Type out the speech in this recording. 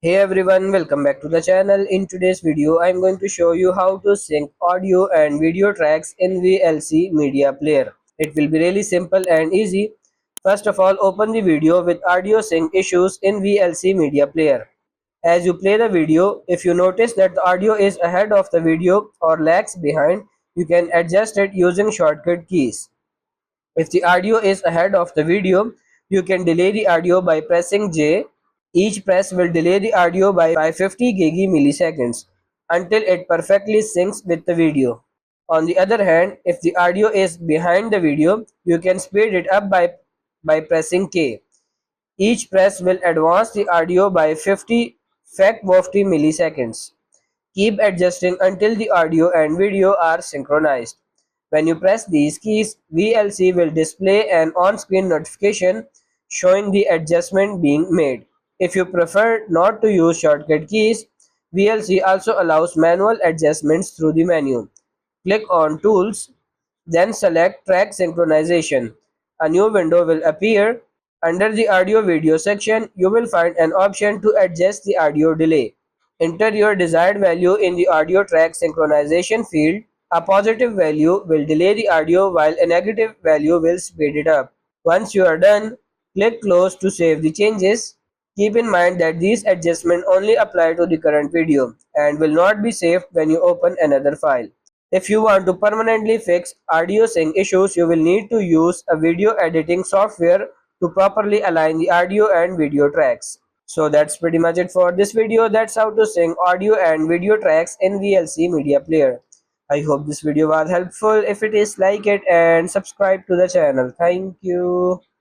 Hey everyone, welcome back to the channel. In today's video, I'm going to show you how to sync audio and video tracks in VLC media player. It will be really simple and easy. First of all, open the video with audio sync issues in VLC media player. As you play the video, if you notice that the audio is ahead of the video or lags behind, you can adjust it using shortcut keys. If the audio is ahead of the video, you can delay the audio by pressing J. Each press will delay the audio by 50 milliseconds until it perfectly syncs with the video. On the other hand, if the audio is behind the video, you can speed it up by pressing K. Each press will advance the audio by 50 milliseconds. Keep adjusting until the audio and video are synchronized. When you press these keys, VLC will display an on-screen notification showing the adjustment being made. If you prefer not to use shortcut keys, VLC also allows manual adjustments through the menu. Click on Tools, then select Track Synchronization. A new window will appear. Under the audio video section, you will find an option to adjust the audio delay. Enter your desired value in the audio track synchronization field. A positive value will delay the audio while a negative value will speed it up. Once you are done, click Close to save the changes. Keep in mind that these adjustments only apply to the current video and will not be saved when you open another file. If you want to permanently fix audio sync issues, you will need to use a video editing software to properly align the audio and video tracks. So that's pretty much it for this video. That's how to sync audio and video tracks in VLC Media Player. I hope this video was helpful. If it is, like it and subscribe to the channel. Thank you.